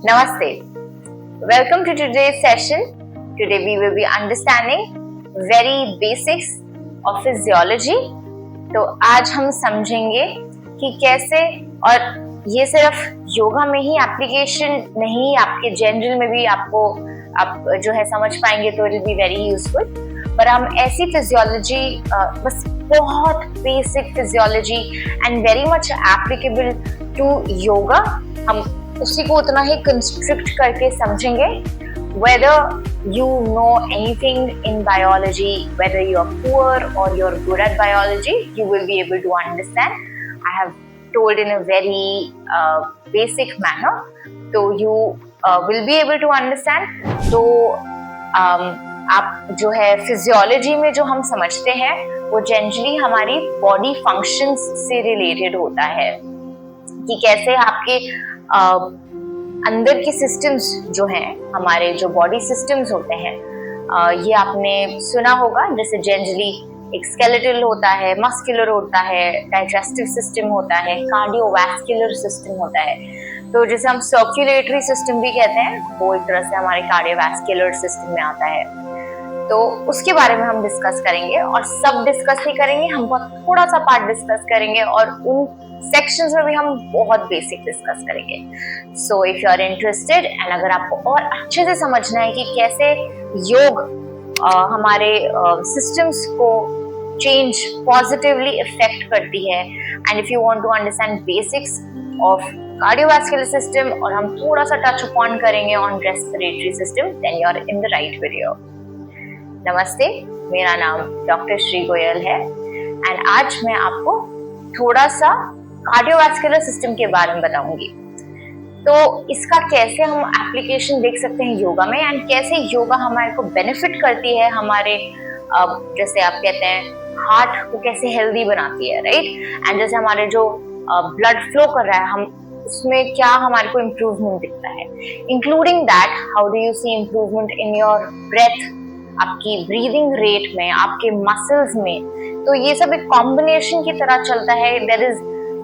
Namaste. Welcome to today's session. Today we will be understanding very basics of physiology. तो आज हम समझेंगे कि कैसे, और ये सिर्फ योगा में ही एप्लीकेशन नहीं, आपके जनरल में भी आप जो है समझ पाएंगे तो it will be very useful. पर हम ऐसी फिजियोलॉजी, बस बहुत basic physiology and very much applicable to yoga, हम उसी को उतना ही कंस्ट्रक्ट करके समझेंगे। Whether you know anything in biology, whether you are poor or you're good at biology, you will be able to understand. I have told in a very basic manner, so you will be able to understand. तो आप जो है physiology में जो हम समझते हैं वो जनरली हमारी बॉडी फंक्शंस से रिलेटेड होता है, कि कैसे आपके अंदर के सिस्टम्स जो हैं, हमारे जो बॉडी सिस्टम्स होते हैं, ये आपने सुना होगा। जैसे जनरली एक स्केलेटल होता है, मस्कुलर होता है, डाइजेस्टिव सिस्टम होता है, कार्डियोवैस्कुलर सिस्टम होता है। तो जैसे हम सर्कुलेटरी सिस्टम भी कहते हैं, वो एक तरह से हमारे कार्डियोवैस्कुलर सिस्टम में आता है। तो उसके बारे में हम डिस्कस करेंगे, और सब डिस्कस नहीं करेंगे, हम बहुत थोड़ा सा पार्ट डिस्कस करेंगे, और उन सेक्शंस में भी हम बहुत बेसिक डिस्कस करेंगे। So if you are interested, and अगर आपको और अच्छे से समझना है कि कैसे योग हमारे सिस्टम्स को चेंज पॉजिटिवली इफेक्ट करती है, and if you want to understand basics of cardiovascular system, और हम थोड़ा सा टच अपॉन करेंगे on respiratory system, then you are in the right video. नमस्ते, मेरा नाम डॉक्टर श्री गोयल है, एंड आज मैं आपको थोड़ा सा कार्डियोवैस्कुलर सिस्टम के बारे में बताऊंगी। तो इसका कैसे हम एप्लीकेशन देख सकते हैं योगा में, एंड कैसे योगा हमारे को बेनिफिट करती है, हमारे जैसे आप कहते हैं हार्ट को कैसे हेल्दी बनाती है, राइट। एंड जैसे हमारे जो ब्लड फ्लो कर रहा है, हम उसमें क्या हमारे को इम्प्रूवमेंट दिखता है, including that how do you see improvement in your breath, आपकी ब्रीदिंग रेट में, आपके मसल्स में। तो ये सब एक कॉम्बिनेशन की तरह चलता है। There is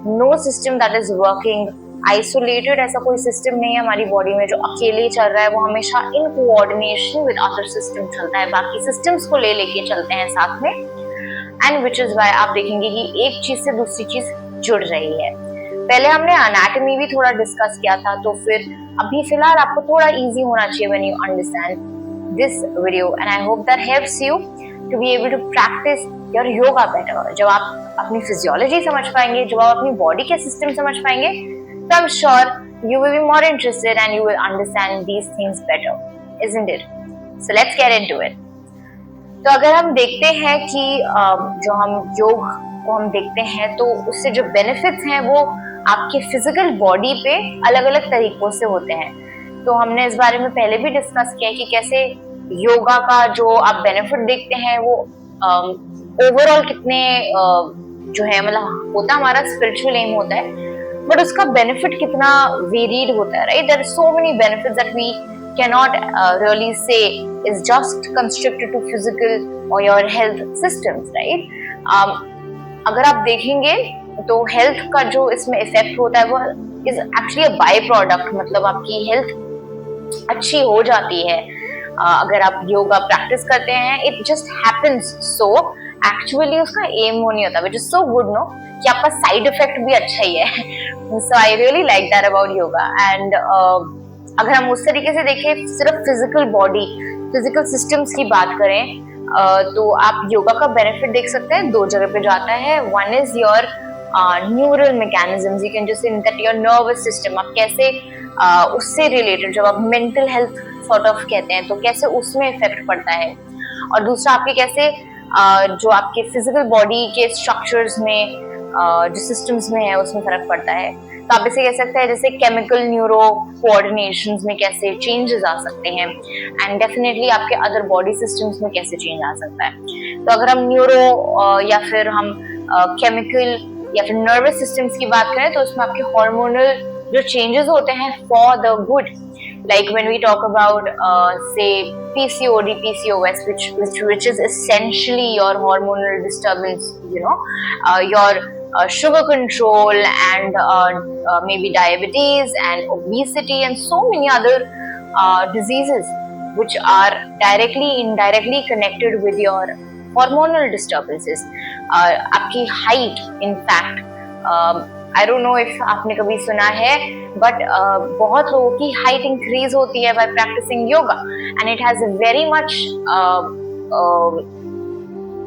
no system that is working isolated, ऐसा कोई सिस्टम नहीं है हमारी बॉडी में जो अकेले चल रहा है, वो हमेशा in coordination with other system चलता है, बाकी सिस्टम्स को लेके चलते हैं साथ में। एंड विच इज वाई आप देखेंगे कि एक चीज से दूसरी चीज जुड़ रही है। पहले हमने एनाटॉमी भी थोड़ा डिस्कस किया था, तो फिर अभी फिलहाल आपको थोड़ा इजी होना चाहिए when you understand this video, and I hope that helps you to be able to practice your yoga better. जब आप अपनी फिजियोलॉजी समझ पाएंगे, जब आप अपनी बॉडी के सिस्टम समझ पाएंगे, तो I'm sure you will be more interested and you will understand these things better, isn't it? So let's get into it. तो अगर हम देखते हैं कि जो हम योग को हम देखते हैं, तो उससे जो बेनिफिट्स हैं वो आपके फिजिकल बॉडी पे अलग अलग तरीकों से होते हैं। तो हमने इस बारे में पहले भी डिस्कस किया कि कैसे योगा का जो आप बेनिफिट देखते हैं वो ओवरऑल कितने जो है, मतलब होता हमारा स्पिरिचुअल एम होता है, बट उसका बेनिफिट कितना वेरीड होता है, right. There are so many benefits that we can not really say is just constructed to physical और योर हेल्थ सिस्टम्स, राइट। अगर आप देखेंगे तो हेल्थ का जो इसमें इफेक्ट होता है वो is actually a by product, मतलब आपकी हेल्थ अच्छी हो जाती है अगर आप योगा प्रैक्टिस करते हैं। It just happens so, actually उसका एम वो नहीं होता, which is so good no, कि आपका साइड इफेक्ट भी अच्छा ही है। So I really like that about yoga. And अगर हम उस तरीके से देखें, सिर्फ फिजिकल बॉडी, फिजिकल सिस्टम्स की बात करें, तो आप योगा का बेनिफिट देख सकते हैं दो जगह पे जाता है। One is your neural mechanisms, you can just say that your nervous system, आप कैसे उससे रिलेटेड, जब आप मेंटल हेल्थ सॉर्ट ऑफ कहते हैं, तो कैसे उसमें इफेक्ट पड़ता है। और दूसरा आपके कैसे जो आपके फिजिकल बॉडी के स्ट्रक्चर्स में, जो सिस्टम्स में है, उसमें फर्क पड़ता है। तो आप इसे कह सकते हैं जैसे केमिकल न्यूरो कोऑर्डिनेशंस में कैसे चेंजेस आ सकते हैं, एंड डेफिनेटली आपके अदर बॉडी सिस्टम्स में कैसे चेंज आ सकता है। तो अगर हम न्यूरो या फिर हम केमिकल या फिर नर्वस सिस्टम्स की बात करें, तो उसमें आपके हार्मोनल जो चेंजेस होते हैं for the good, like when we talk about say PCOD, PCOS, which is essentially your hormonal disturbance, you know, your sugar control and maybe diabetes and obesity and so many other diseases which are directly indirectly connected with your hormonal disturbances. आपकी height in fact, I don't know if आपने कभी सुना है but बहुत लोगों की height increase होती है by practicing yoga and it has a very much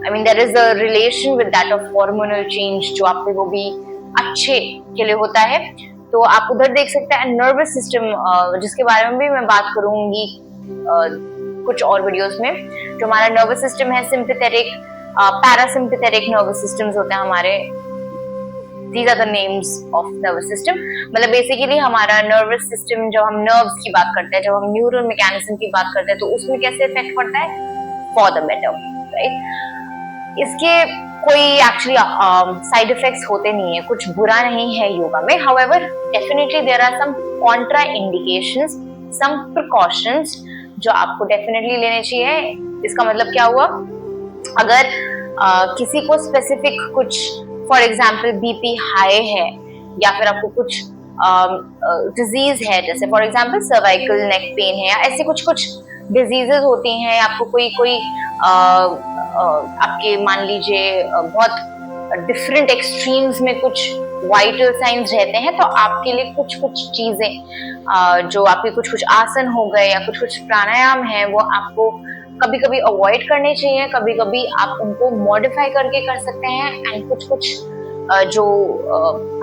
I mean there is a relation with that of hormonal change जो आपके वो भी अच्छे के लिए होता है. तो आप उधर देख सकते हैं. नर्वस सिस्टम जिसके बारे में भी मैं बात करूंगी कुछ और वीडियोस में. जो हमारा नर्वस सिस्टम है, सिंपैथेटिक, पैरासिम्पैथेटिक नर्वस सिस्टम्स होते हैं हमारे. These are the names of nervous system. मतलब बेसिकली हमारा नर्वस सिस्टम, जब हम नर्व्स की बात करते हैं, जब हम न्यूरल मैकेनिज्म की बात करते हैं, तो उसमें कैसे इफेक्ट पड़ता है? For the better, right. इसके कोई एक्चुअली साइड इफेक्ट्स होते नहीं है, कुछ बुरा नहीं है योगा में. However definitely there are some contraindications, some precautions जो आपको डेफिनेटली लेने चाहिए. इसका मतलब क्या हुआ? अगर किसी को स्पेसिफिक कुछ, फॉर एग्जाम्पल बीपी हाई है या फिर आपको कुछ डिजीज है, जैसे for example cervical neck pain है या ऐसे कुछ कुछ डिजीजेस होती हैं, आपको कोई आपके मान लीजिए बहुत डिफरेंट एक्सट्रीम्स में कुछ वाइटल साइंस रहते हैं, तो आपके लिए कुछ कुछ चीजें जो आपके कुछ कुछ आसन हो गए या कुछ कुछ प्राणायाम है वो आपको कभी कभी अवॉइड करने चाहिए. कभी कभी आप उनको मॉडिफाई करके कर सकते हैं एंड कुछ कुछ जो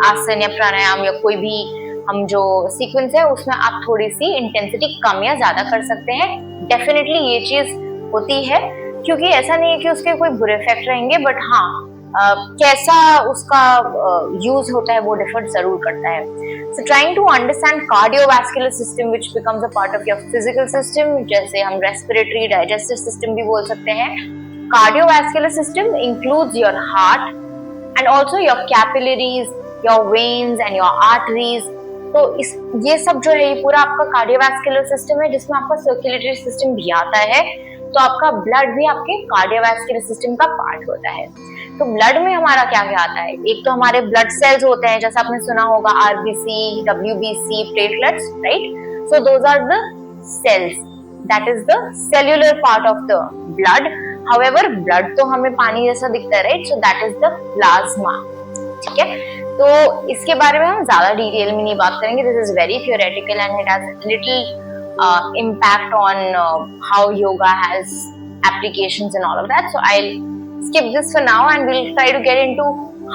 आसन या प्राणायाम या कोई भी हम जो सीक्वेंस है उसमें आप थोड़ी सी इंटेंसिटी कम या ज्यादा कर सकते हैं. डेफिनेटली ये चीज होती है, क्योंकि ऐसा नहीं है कि उसके कोई बुरे इफेक्ट रहेंगे, बट हाँ कैसा उसका यूज होता है वो डिफर जरूर करता है. So trying to understand cardiovascular system which becomes a part of your physical system, जैसे हम रेस्पिरेटरी डाइजेस्टिव सिस्टम भी बोल सकते हैं. Cardiovascular system includes your heart and also your capillaries, your veins and your arteries. तो ये सब जो है ये पूरा आपका कार्डियोवैस्कुलर सिस्टम है, जिसमें आपका सर्कुलेटरी सिस्टम भी आता है. तो आपका ब्लड भी आपके कार्डियोवैस्कुलर सिस्टम का पार्ट होता है. तो ब्लड में हमारा क्या क्या आता है? एक तो हमारे ब्लड सेल्स होते हैं, जैसे आपने सुना होगा RBC, WBC, platelets, right. So those are the cells, that is the cellular part of the blood. However blood तो हमें पानी जैसा दिखता है, right. So that is the plasma. ठीक है, तो इसके बारे में हम ज्यादा डिटेल में नहीं बात करेंगे. This is very theoretical and it has little impact on how yoga has applications and all of that. So I'll skip this for now and we'll try to get into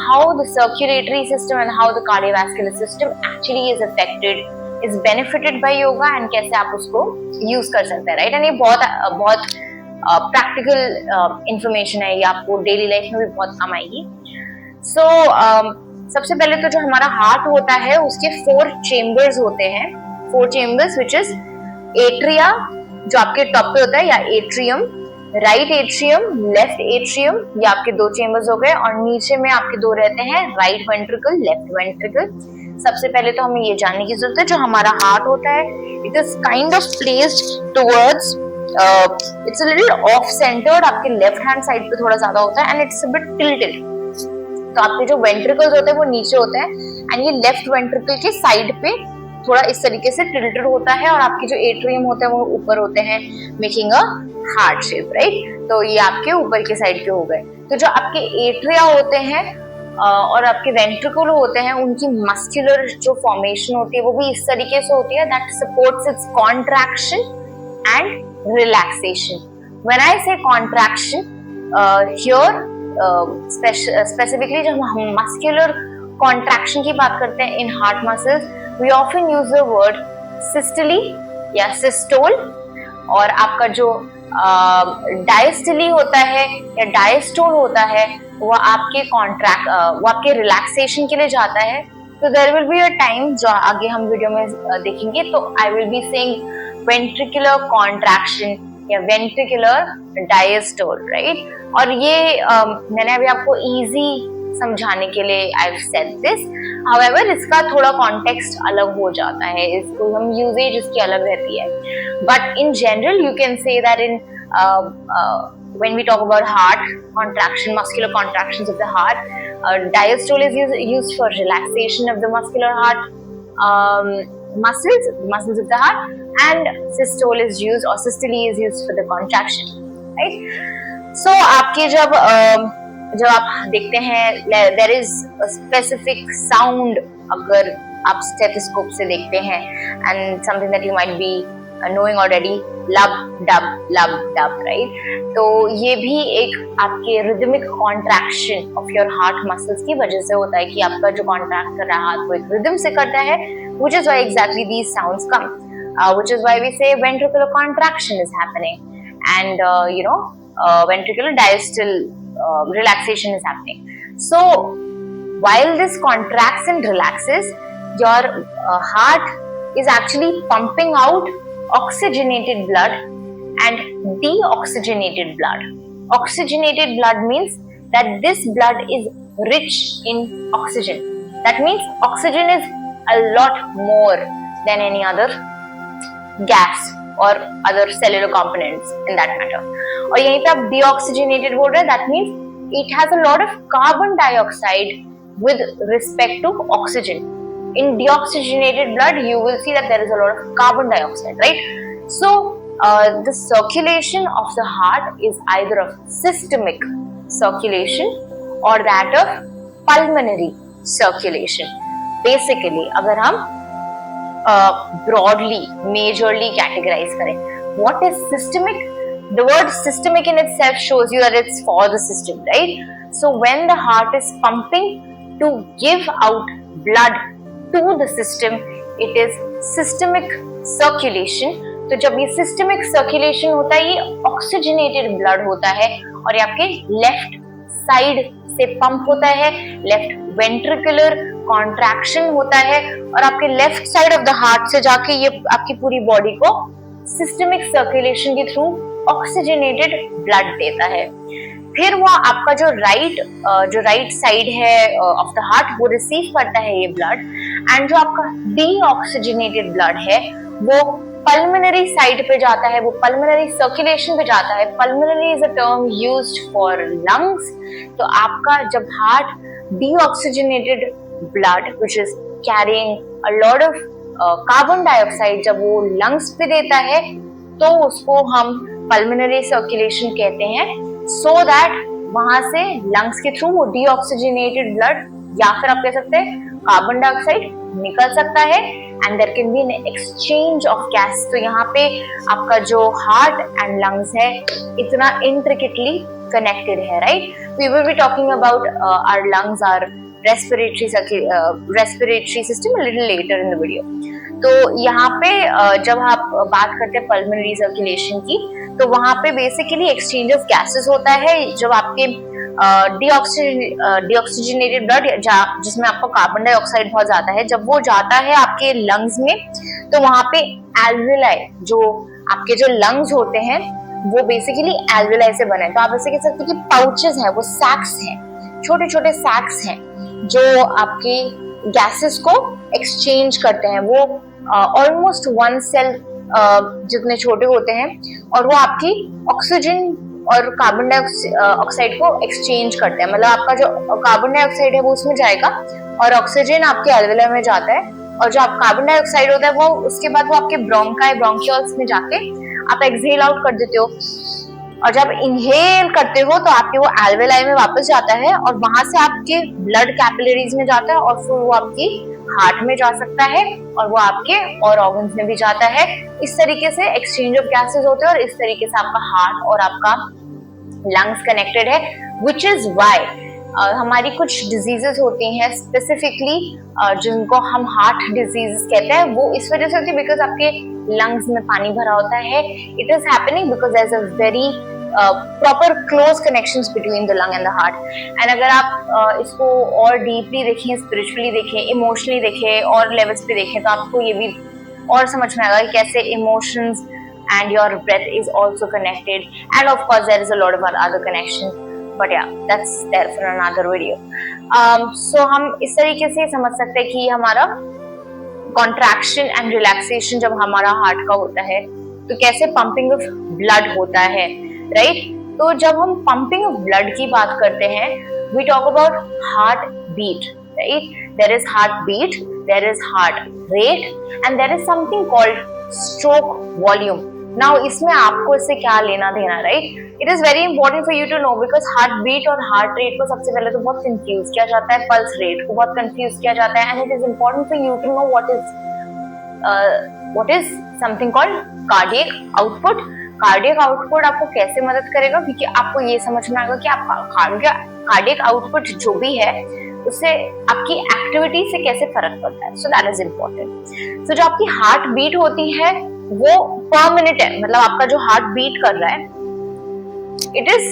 how the circulatory system and how the cardiovascular system actually is affected, is benefited by yoga and कैसे आप उसको use कर सकते हैं, right? and ये बहुत practical information है, ये आपको daily life में भी बहुत काम आएगी. So सबसे पहले तो जो हमारा हार्ट होता है उसके 4 chambers होते हैं. 4 chambers which is एट्रिया जो आपके टॉप पे होता है, या atrium, right atrium, left atrium, ये आपके 2 चेम्बर्स हो गए. और नीचे में आपके 2 रहते हैं, राइट वेंट्रिकल, लेफ्ट वेंट्रिकल. सबसे पहले तो हमें ये जानने की जरूरत है जो हमारा हार्ट होता है, it is kind of placed towards, it's a little of centred, आपके लेफ्ट हैंड साइड पे थोड़ा ज्यादा होता है and it's a bit tilted. तो आपके जो वेंट्रिकल्स होते हैं वो नीचे होते हैं एंड ये लेफ्ट वेंट्रिकल के साइड पे थोड़ा इस तरीके से टिल्टेड होता है, और आपके जो एट्रियम होते हैं वो ऊपर होते हैं, making a heart shape, right. तो ये आपके ऊपर के साइड के हो गए. तो जो आपके एट्रिया होते हैं और आपके वेंट्रिकल होते हैं, उनकी मस्कुलर जो फॉर्मेशन होती है वो भी इस तरीके से होती है, that supports it's contraction and relaxation. When I से कॉन्ट्रैक्शन हियर स्पेसिफिकली जब हम मस्कुलर कॉन्ट्रैक्शन की बात करते हैं in heart muscles, we often use the word systole या systole. और आपका जो डायस्टली होता है या डायस्टोल होता है वो आपके वो आपके रिलैक्सेशन के लिए जाता है. तो there will be a time जो आगे हम वीडियो में देखेंगे, तो I will be saying ventricular contraction या वेंट्रिकुलर डायस्टोल, राइट. और ये मैंने अभी आपको इजी समझाने के लिए I have said this. However इसका थोड़ा कॉन्टेक्स्ट अलग हो जाता है, इसको हम यूजेज इसकी अलग रहती है. But in general you can say that in when we talk about heart contraction, muscular contractions of the heart, diastole is used for relaxation of the muscular heart muscles of the heart, and systole is used or systole is used for the contraction, right? So आपके जब आप देखते हैं there is a specific sound, अगर आप stethoscope से देखते हैं, and something that you might be knowing already, लब डब, right? तो ये भी एक आपके rhythmic contraction of your heart muscles की वजह से होता है कि आपका जो contract कर रहा है हाथ वो एक rhythm से करता है, which is why exactly these sounds come, which is why we say ventricular contraction is happening, and ventricular diastole relaxation is happening. So while this contracts and relaxes, your heart is actually pumping out oxygenated blood and deoxygenated blood. Oxygenated blood means that this blood is rich in oxygen. That means oxygen is a lot more than any other gas or other cellular components in that matter. और यहीं पे आप deoxygenated बोल रहे हैं, that means it has a lot of carbon dioxide with respect to oxygen. In deoxygenated blood, you will see that there is a lot of carbon dioxide, right? So, the circulation of the heart is either of systemic circulation or that of pulmonary circulation. Basically, अगर हम broadly, majorly categorize करें, what is systemic? The word systemic in itself shows you that it's for the system, right? So, when the heart is pumping to give out blood to the system, it is systemic circulation. तो जब ये systemic circulation होता है, ये oxygenated blood होता है और ये आपके left side से pump होता है, left ventricular contraction होता है और आपके left side of the heart से जाके ये आपकी पूरी body को systemic circulation के through oxygenated blood देता है. फिर वो आपका जो राइट साइड है ऑफ द हार्ट वो रिसीव करता है ये ब्लड, एंड जो आपका डीऑक्सीजनेटेड ब्लड है वो पल्मोनरी साइड पे जाता है, वो पल्मोनरी सर्कुलेशन पे जाता है. Pulmonary is a term used for lungs. तो आपका जब heart deoxygenated blood which is carrying a lot of carbon dioxide जब वो लंग्स पे देता है तो उसको हम पल्मोनरी सर्कुलेशन कहते हैं. So that वहां से लंग्स के थ्रू वो डीऑक्सीजनेटेड ब्लड या फिर आप कह सकते हैं कार्बन डाइऑक्साइड निकल सकता है, and there can be an exchange of gas. तो यहाँ पे आपका जो हार्ट एंड लंग्स है इतना इंट्रिकेटली कनेक्टेड है, right? We will be talking about our lungs, our respiratory system a little later in the video. तो यहाँ पे जब आप बात करते हैं पल्मोनरी सर्कुलेशन की, तो वहां पे बेसिकली एक्सचेंज ऑफ गैसेस होता है. जब आपके डीऑक्सीजनेटेड ब्लड जिसमें आपको कार्बन डाइऑक्साइड बहुत ज्यादा है, जब वो जाता है आपके लंग्स में, तो वहां पे एल्विलाई, जो आपके जो लंग्स होते हैं वो बेसिकली एल्विलाई से बने. तो आप ऐसे कह सकते हैं कि पाउचेस हैं, वो सैक्स हैं, छोटे छोटे सैक्स हैं जो आपकी गैसेस को एक्सचेंज करते हैं. वो ऑलमोस्ट 1 सेल जितने छोटे होते हैं और वो आपकी ऑक्सीजन और कार्बन डाइऑक्साइड को एक्सचेंज करते हैं. मतलब आपका जो कार्बन डाइऑक्साइड है वो उसमें जाएगा और ऑक्सीजन आपके एल्विलाई में जाता है, और जो आप कार्बन डाइऑक्साइड होता है वो उसके बाद वो आपके ब्रोंकियल्स में जाके आप एक्सहेल आउट कर देते हो, और जब इनहेल करते हो तो आपके वो एल्विलाई में वापस जाता है और वहां से आपके ब्लड कैपिलरीज में जाता है और फिर वो आपकी हार्ट में जा सकता है और वो आपके और ऑर्गन्स में भी जाता है. इस तरीके से एक्सचेंज ऑफ गैसेस होते हैं और इस तरीके से आपका हार्ट और आपका लंग्स कनेक्टेड है. विच इज वाई हमारी कुछ डिजीजेस होती हैं स्पेसिफिकली जिनको हम हार्ट डिजीज कहते हैं, वो इस वजह से होती है बिकॉज आपके लंग्स में पानी भरा होता है. It is happening because there is a very proper close connections between the lung and the heart. And अगर आप इसको और डीपली देखें, स्पिरिचुअली देखें, इमोशनली देखें और लेवल्स पे देखें, तो आपको ये भी और समझ में आएगा कि कैसे emotions and your breath is also connected, and of course there is a lot of other connection, but yeah, that's there for another video. So हम इस तरीके से समझ सकते हैं कि हमारा contraction and relaxation जब हमारा हार्ट का होता है तो कैसे pumping of blood होता है, right? तो जब हम पंपिंग ऑफ ब्लड की बात करते हैं, we talk about heart beat, right? There is heart beat, there is heart rate and there is something called stroke volume. Now इसमें आपको इससे क्या लेना देना, right? It is very important for you to know, because heart beat और heart rate को सबसे पहले तो बहुत कंफ्यूज किया जाता है, पल्स रेट को बहुत कंफ्यूज किया जाता है, and it is important for you to know what is something called cardiac output. Cardiac output आपको कैसे मदद करेगा, क्योंकि आपको ये समझ में आएगा कि आपका कार्डियक आउटपुट जो भी है उससे आपकी एक्टिविटी से कैसे फर्क पड़ता है. So that is important. So जो आपकी हार्ट बीट होती है वो पर मिनट है, मतलब आपका जो हार्ट बीट कर रहा है इट इज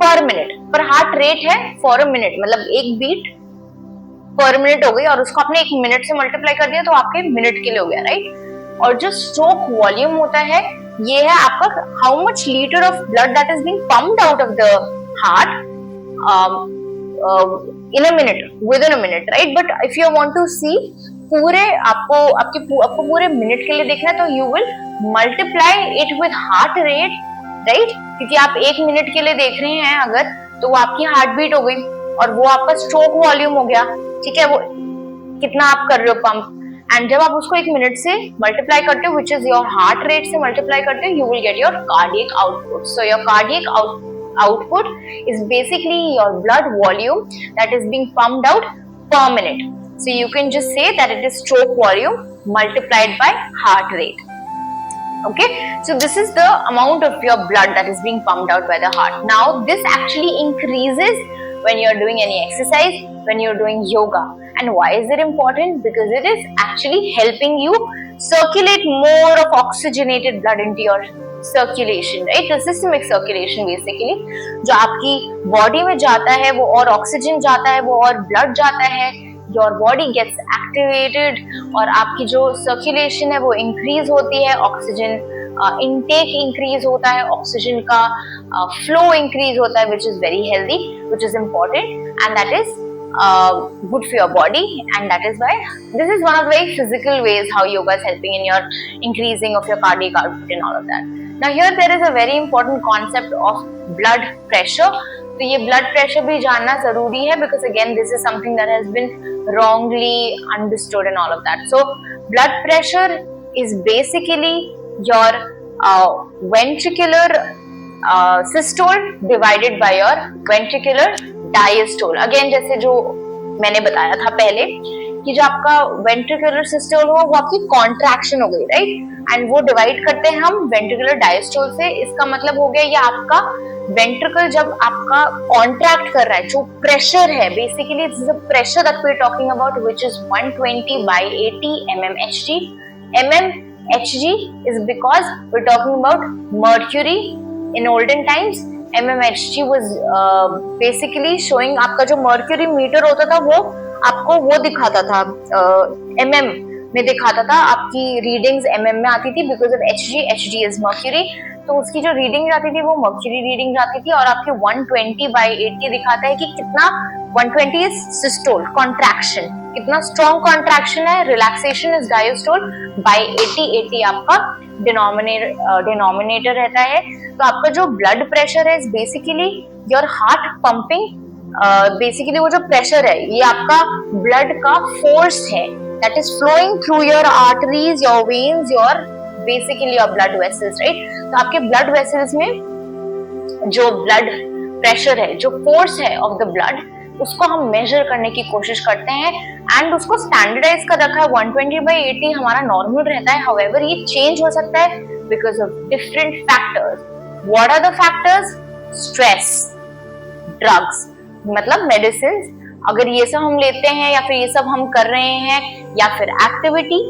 पर मिनट, पर हार्ट रेट है फॉर अ मिनट, मतलब एक बीट पर मिनट हो गई और उसको आपने 1 मिनट से मल्टीप्लाई कर दिया तो आपके मिनट के लिए हो गया, राइट? और जो स्ट्रोक वॉल्यूम होता है ये है आपका how much litre of blood that is being pumped out of the heart in a minute, with in a minute, right? But if you want to see पूरे आपको पूरे मिनट के लिए देखना है तो you will multiply it with heart rate, right? क्योंकि आप 1 मिनट के लिए देख रहे हैं अगर, तो वो आपकी हार्ट बीट हो गई और वो आपका स्ट्रोक वॉल्यूम हो गया, ठीक है? वो कितना आप कर रहे हो पंप, एंड जब आप उसको 1 मिनट से मल्टीप्लाई करते हो which is your heart rate से मल्टीप्लाई करते हो, you will get your cardiac output. So your cardiac output is basically your blood volume that is being pumped out per minute. So you can just say that it is stroke volume multiplied by heart rate. Okay, so this is the amount of your blood that is being pumped out by the heart. Now this actually increases when you're doing any exercise, when you're doing yoga. And why is it important? Because it is actually helping you circulate more of oxygenated blood into your circulation, right? The systemic circulation basically, जो आपकी body में जाता है वो और oxygen जाता है, वो और ब्लड जाता है, your body gets activated और आपकी जो सर्कुलेशन है वो इंक्रीज होती है, ऑक्सीजन इनटेक इंक्रीज होता है, ऑक्सीजन का फ्लो इंक्रीज होता है, which is very healthy, which is important, and that is good for your body, and that is why this is one of the very physical ways how yoga is helping in your increasing of your cardiac output and all of that. Now here there is a very important concept of blood pressure. तो ये blood pressure भी जानना जरूरी है, because again this is something that has been wrongly understood and all of that. So blood pressure is basically your ventricular systole divided by your ventricular diastole. Again जैसे जो मैंने बताया था पहले कि जो आपका वेंट्रिकुलर सिस्टोल हो वो आपकी कॉन्ट्रैक्शन हो गई, राइट? एंड वो डिवाइड करते हैं हम वेंट्रिकुलर डायस्टोल से. इसका मतलब हो गया ये आपका वेंट्रिकल जब आपका कॉन्ट्रैक्ट कर रहा है, जो प्रेशर है basically this is a pressure that we are talking about which is 120/80 mmHg. mmHg is because we're talking about mercury. In olden times mmHg was basically showing, आपका जो मर्क्यूरी मीटर होता था वो आपको वो दिखाता था mm में दिखाता था, आपकी रीडिंग्स mm में आती थी because of Hg is mercury. तो उसकी जो रीडिंग जाती थी वो मर्क्यूरी रीडिंग जाती थी और आपकी 120/80 दिखाता है कि कितना 120 इज सिस्टोल कॉन्ट्रैक्शन, कितना स्ट्रॉन्ग कॉन्ट्रैक्शन है, रिलैक्सेशन इज डायस्टोल बाय 80 आपका डिनोमिनेटर रहता है. तो आपका जो ब्लड प्रेशर है is basically your heart pumping, basically वो जो प्रेशर है ये आपका ब्लड का फोर्स है that is flowing through your arteries, your veins, your basically your blood vessels, right? तो आपके ब्लड वेसल्स में जो ब्लड प्रेशर है, जो फोर्स है ऑफ द ब्लड, उसको हम मेजर करने की कोशिश करते हैं एंड उसको स्टैंडर्डाइज कर रखा है. 120/80 हमारा नॉर्मल रहता है. हाउएवर ये चेंज हो सकता है because of different factors. What are the factors? Stress, drugs मतलब मेडिसिन, अगर ये सब हम लेते हैं या फिर ये सब हम कर रहे हैं, या फिर एक्टिविटी,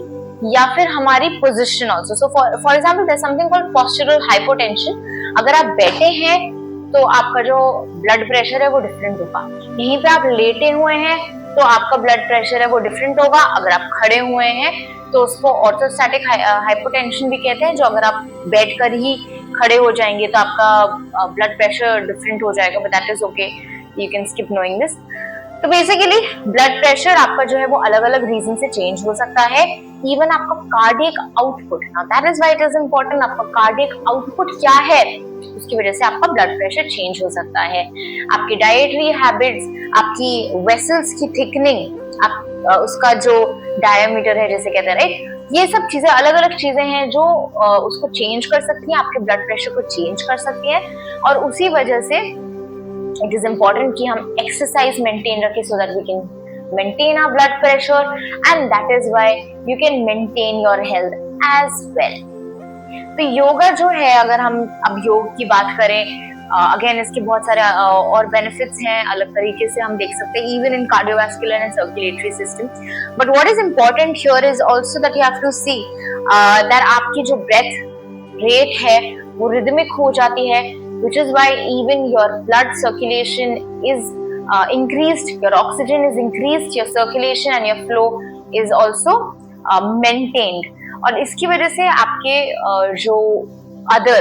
या फिर हमारी position also. So for example there is something called postural hypotension. अगर आप बैठे हैं तो आपका जो ब्लड प्रेशर है वो डिफरेंट होगा. यहीं पे आप लेटे हुए हैं तो आपका ब्लड प्रेशर है वो डिफरेंट होगा. अगर आप खड़े हुए हैं तो उसको ऑर्थोस्टैटिक हाइपोटेंशन भी कहते हैं, जो अगर आप बैठकर ही खड़े हो जाएंगे तो आपका ब्लड प्रेशर डिफरेंट हो जाएगा, but that is okay, you can skip knowing this. तो बेसिकली ब्लड प्रेशर आपका जो है वो अलग अलग रीजन से चेंज हो सकता है। इवन आपका cardiac output, now that is why it is important, आपका कार्डियक आउटपुट क्या है उसकी वजह से आपका ब्लड प्रेशर चेंज हो सकता है। आपकी डाइटरी हैबिट्स, आपकी वेसल्स की थिकनिंग, आप उसका जो डायमीटर है जैसे कहते हैं, राइट, ये सब चीजें अलग अलग चीजें हैं जो उसको चेंज कर सकती हैं, आपके ब्लड प्रेशर को चेंज कर सकती है। और उसी वजह से इट इज इम्पोर्टेंट कि हम एक्सरसाइज मेंटेन रखें so that we can maintain our blood pressure, and that is why you can maintain your health as well. तो योगा जो है, अगर हम अब योग की बात करें, अगेन इसके बहुत सारे और बेनिफिट्स हैं, अलग तरीके से हम देख सकते हैं, even in cardiovascular and circulatory system. But what is important here is also that you have to see that आपकी जो ब्रेथ रेट है वो रिदमिक हो जाती है, which is why even your blood circulation is increased, your oxygen is increased, your circulation and your flow is also maintained. और इसकी वजह से आपके जो other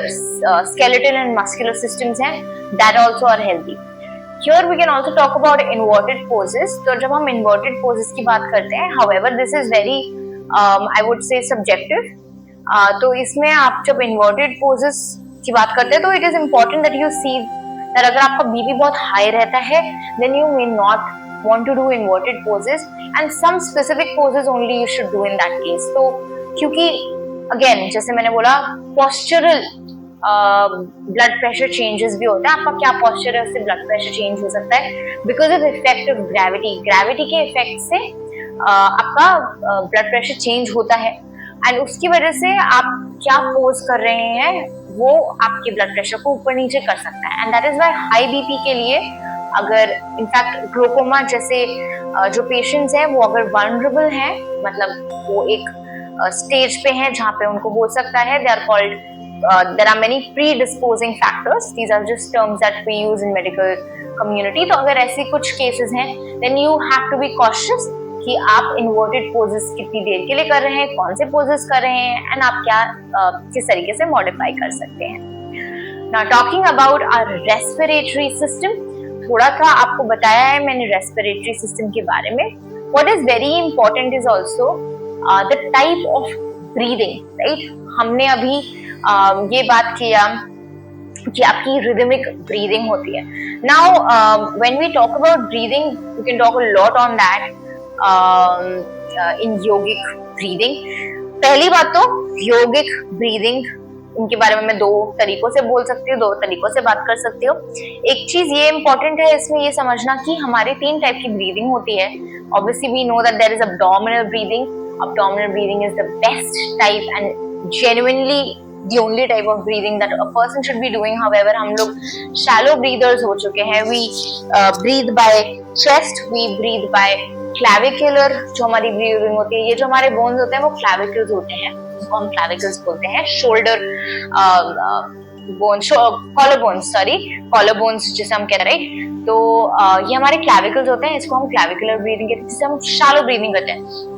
skeletal and muscular systems हैं that also are healthy. Here we can also talk about inverted poses. तो जब हम inverted poses की बात करते हैं, however this is very I would say subjective. तो इसमें आप जब inverted poses की बात करते हैं तो it is important that you see that अगर आपका बीपी बहुत हाई रहता है then you may not want to do inverted poses, and some specific poses only you should do in that case. तो क्योंकि again जैसे मैंने बोला postural ब्लड प्रेशर चेंजेस भी होता है, आपका क्या पोस्चर है उससे ब्लड प्रेशर चेंज हो सकता है because of effect of gravity के इफेक्ट से आपका ब्लड प्रेशर चेंज होता है, एंड उसकी वजह से आप क्या पोज कर रहे हैं वो आपके ब्लड प्रेशर को ऊपर नीचे कर सकता है। And that is why high BP के लिए, अगर इनफैक्ट ग्लूकोमा जैसे जो पेशेंट्स हैं वो अगर वल्नरेबल हैं, मतलब वो एक स्टेज पे हैं जहाँ पे उनको हो सकता है, they are called there are many predisposing factors, these are just terms that we use in medical community. तो अगर ऐसे कुछ cases हैं then you have to be cautious कि आप inverted poses कितनी देर के लिए कर रहे हैं, कौन से poses कर रहे हैं, and आप क्या किस तरीके से modify कर सकते हैं। Now talking about our respiratory system, थोड़ा सा आपको बताया है मैंने respiratory system के बारे में। What is very important is also the type of breathing, right? हमने अभी ये बात किया कि आपकी rhythmic breathing होती है। Now when we talk about breathing, we can talk a lot on that in yogic breathing. पहली बात तो yogic breathing, इनके बारे में मैं दो तरीकों से बोल सकती हूँ, दो तरीकों से बात कर सकती हूँ। एक चीज ये इम्पोर्टेंट है इसमें ये समझना कि हमारे 3 टाइप की ब्रीदिंग होती है। Obviously we know that there is abdominal breathing. Abdominal breathing is the best type and genuinely the only type of breathing that a person should be doing. However, हम लोग shallow breathers हो चुके हैं. We breathe by chest, we breathe by clavicular, जो हमारी breathing होती है। ये जो हमारे bones होते हैं वो clavicles होते हैं, जिसको हम clavicles बोलते हैं। shoulder bones, collarbones, sorry, collarbones जिसे हम कह रहे हैं, तो ये हमारे clavicles होते हैं, इसको हम clavicular breathing कहते हैं, जिसे हम shallow breathing करते हैं।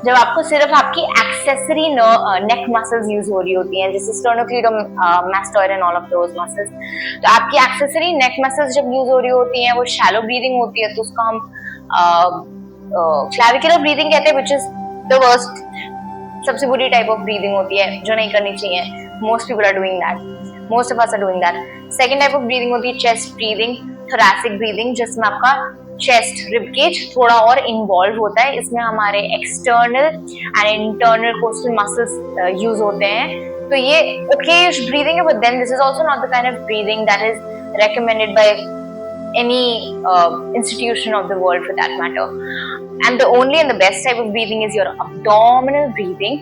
जब आपको सिर्फ आपकी एक्सेसरी नेक मसल्स यूज हो रही होती हैं, जैसे sternocleidomastoid and all of those muscles, तो आपकी एक्सेसरी नेक मसल्स जब यूज हो रही होती हैं वो शैलो ब्रीदिंग होती है, तो उसको हम क्लैविकुलर ब्रीदिंग कहते हैं, व्हिच इज द वर्स्ट, सबसे बुरी टाइप ऑफ ब्रीदिंग होती है जो नहीं करनी चाहिए। Most people are doing that, most of us are doing that. Second type of breathing होती है चेस्ट ब्रीदिंग, थोरैसिक ब्रीदिंग, जिसमें आपका चेस्ट रिबकेज थोड़ा और इन्वॉल्व होता है, इसमें हमारे external and internal costal muscles use होते हैं। तो ये ओकेश ब्रीदिंग है, but then this is also not the kind of breathing that is recommended by any institution of the world for that matter. And the only and the best type of breathing is your abdominal breathing,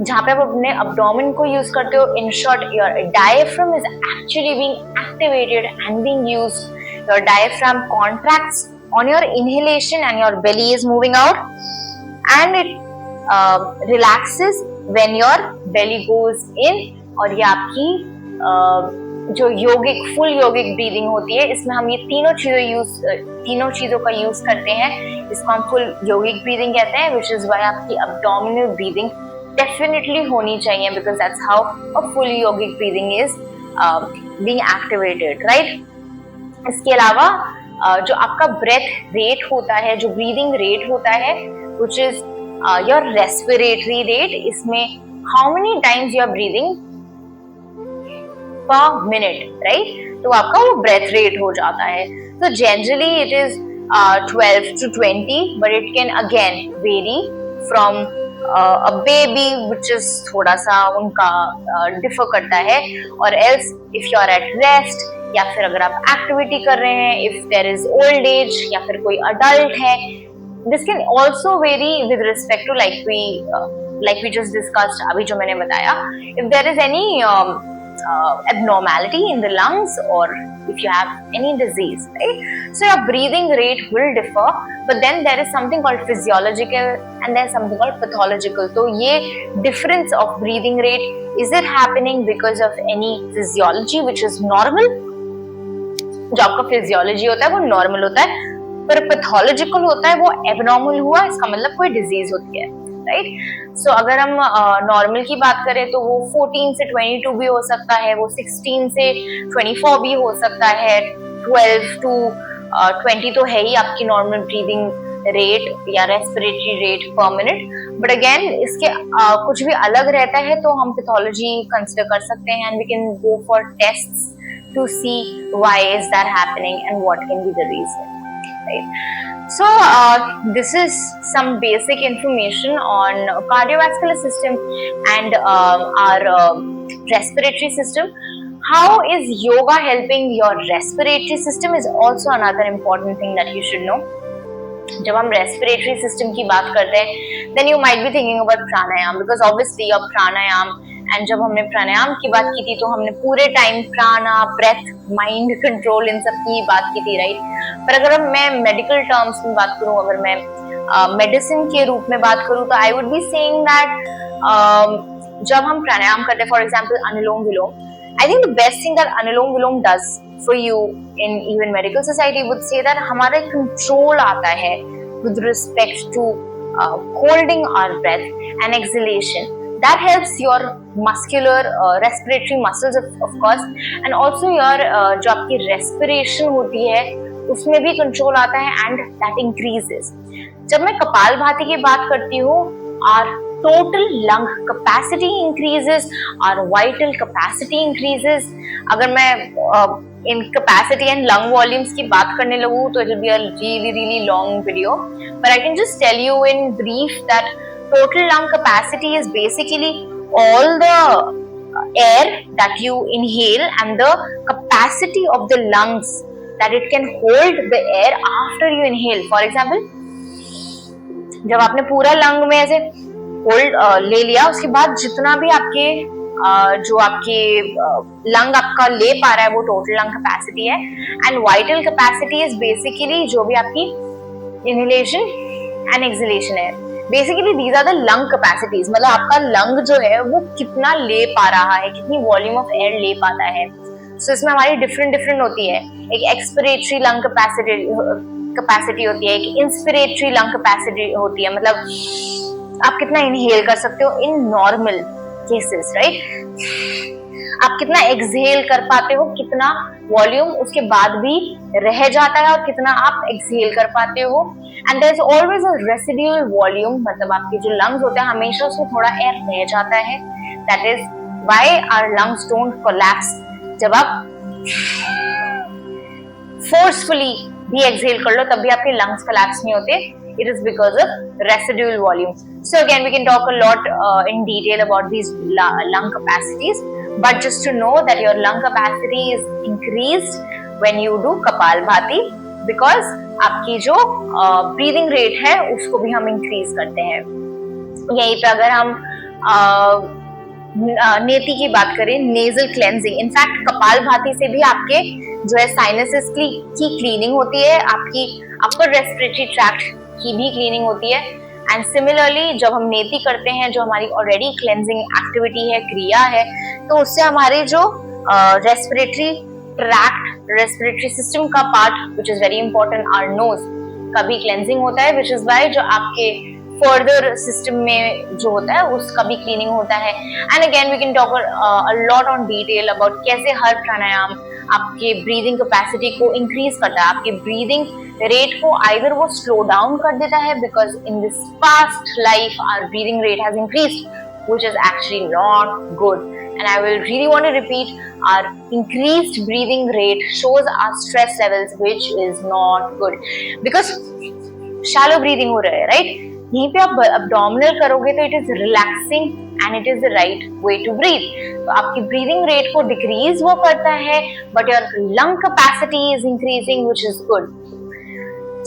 जहाँ पे आप अपने abdomen को use करते हो। In short, your diaphragm is actually being activated and being used. Your diaphragm contracts on your inhalation and your belly is moving out, and it relaxes when your belly goes in. और ये आपकी जो योगिक full योगिक breathing होती है, इसमें हम ये तीनों चीजों का यूज करते हैं, इसको हम फुल योगिक ब्रीदिंग कहते हैं, which is why आपकी abdominal breathing definitely होनी चाहिए, because that's how a full yogic breathing is being activated, right? इसके अलावा जो आपका ब्रेथ रेट होता है, जो ब्रीदिंग रेट होता है, which is your respiratory rate, इसमें how many times you are breathing per minute, right? तो आपका वो breath rate हो जाता है. So generally it is 12 to 20, but it can again vary from a baby, which is थोड़ा सा उनका differ करता है, or else if you are at rest, या फिर अगर आप एक्टिविटी कर रहे हैं, if there is old age या फिर कोई अडल्ट है, this can also very with respect to like we just discussed अभी जो मैंने बताया, if there is any abnormality in the lungs or if you have any disease, right? So your breathing rate will differ, but then there is something called physiological and there is something called pathological. तो ये difference of breathing rate, is it happening because of any physiology which is normal? जो आपका physiology होता है वो normal होता है, पर पैथोलॉजिकल होता है वो एबनॉर्मल हुआ, इसका मतलब कोई डिजीज होती है, राइट? सो अगर हम नॉर्मल की बात करें तो वो 14 से 22 भी हो सकता है, वो 16 से 24 भी हो सकता है, 12 to 20 तो है ही आपकी नॉर्मल ब्रीदिंग रेट या रेस्पिरेटरी रेट पर मिनट. बट अगेन इसके कुछ भी अलग रहता है तो हम पैथोलॉजी कंसिडर कर सकते हैं, and we can go for tests to see why is that happening and what can be the reason, right? So this is some basic information on cardiovascular system and our respiratory system. How is yoga helping your respiratory system is also another important thing that you should know. जब हम respiratory system की बात करते हैं, then you might be thinking about pranayam, because obviously your pranayam, and जब हमने प्राणायाम की बात की थी तो हमने पूरे टाइम प्राणा, ब्रेथ, माइंड कंट्रोल, इन सब की बात की थी, राइट? पर अगर मैं मेडिकल टर्म्स में बात करूं, अगर मैं मेडिसिन के रूप में बात करूं, तो आई वुड बी सेइंग दैट जब हम प्राणायाम करते हैं, for example anulom vilom, I think the best thing that anulom vilom does for you in even medical society would say that हमारा कंट्रोल आता है with respect to holding our breath and exhalation. That helps your muscular respiratory muscles of course, and also your जो आपकी respiration होती है उसमें भी control आता है, and that increases. जब मैं कपालभाति की बात करती हूँ, our total lung capacity increases, our vital capacity increases. अगर मैं in capacity and lung volumes की बात करने लगूँ तो it will be a really long video, but I can just tell you in brief that total lung capacity is basically all the air that you inhale and the capacity of the lungs that it can hold the air after you inhale. For example, जब आपने पूरा lung में ऐसे hold ले लिया, उसके बाद जितना भी आपके जो आपके लंग आपका ले पा रहा है वो टोटल लंग कैपेसिटी है, and vital capacity is basically जो भी आपकी इनहेलेशन एंड एक्सहेलेशन है. Basically these are the lung capacities, मतलब आपका लंग जो है वो कितना ले पा रहा है, कितनी वॉल्यूम ऑफ एयर ले पाता है. सो इसमें हमारी डिफरेंट होती है. एक एक्सपिरेटरी लंग कैपेसिटी होती है, एक इंस्पिरेटरी लंग कैपेसिटी होती है, मतलब आप कितना इनहेल कर सकते हो इन नॉर्मल केसेस, राइट? आप कितना एक्सहेल कर पाते हो, कितना वॉल्यूम उसके बाद भी रह जाता है और कितना आप एक्सहेल कर पाते हो. And there is always a residual volume, मतलब आपके जो लंग्स होते हैं हमेशा उसमें थोड़ा एयर रह जाता है. That is why our lungs don't collapse. जब आप फोर्सफुली भी एक्सहेल कर लो तब भी आपके लंग्स कोलैप्स नहीं होते. It is because of residual volume. So again, we can talk a lot in detail about these lung capacities, but just to know that your lung capacity is increased when you do Kapalbhati, because आपकी जो breathing rate है उसको भी हम increase करते हैं. यहीं पे अगर हम नेति की बात करें, nasal cleansing, in fact kapalbhati से भी आपके जो है साइनसेस की क्लीनिंग होती है, आपकी अपर रेस्पिरेटरी ट्रैक्ट की भी क्लीनिंग होती है. एंड सिमिलरली जब हम नेति करते हैं, जो हमारी ऑलरेडी क्लेंजिंग एक्टिविटी है, क्रिया है, तो उससे हमारे जो रेस्पिरेटरी ट्रैक्ट, रेस्पिरेटरी सिस्टम का part which is very important, our nose का भी क्लेंजिंग होता है, विच इज वाई जो आपके फर्दर सिस्टम में जो होता है उसका भी क्लीनिंग होता है। And again we can talk a lot on detail about कैसे हर प्राणायाम आपके ब्रीदिंग कैपेसिटी को इंक्रीज करता है, आपके ब्रीदिंग रेट को आइदर वो स्लो डाउन कर देता है, because in this fast life our breathing rate has increased, which is actually not good. And I will really want to repeat, our increased breathing rate shows our stress levels, which is not good, because shallow breathing हो रहा है, right? यहीं पे आप abdominal करोगे तो it is relaxing and it is the right way to breathe. तो आपकी breathing rate को decrease वो करता है, but your lung capacity is increasing, which is good.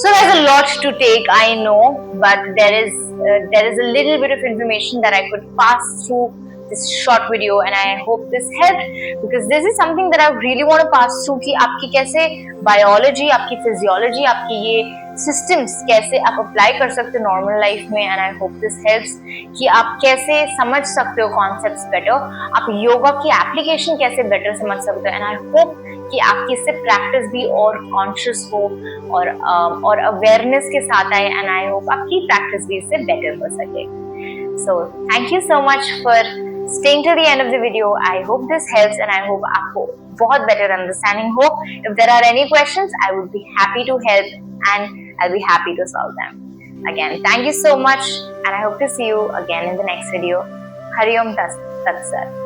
So there's a lot to take, I know, but there is a little bit of information that I could pass through this short video, and I hope this helped, because this is something that I really want to pass through कि आपकी कैसे biology, आपकी physiology, आपकी ये systems कैसे आप apply कर सकते हो normal life में, and I hope this helps कि आप कैसे समझ सकते हो concepts better, आप योगा की application कैसे better समझ सकते हो, and I hope कि आपकी इससे प्रैक्टिस भी और कॉन्शियस हो और अवेयरनेस के साथ आए, एंड आई होप आपकी प्रैक्टिस भी इससे बेटर हो सके। So thank you so much for staying to the end of the video. I hope this helps and I hope आपको बहुत बेटर अंडरस्टैंडिंग हो। If there are any questions, I would be happy to help and I be happy to solve them. Again thank you so much and I hope to see you again in the next video. Hari Om तत्सत।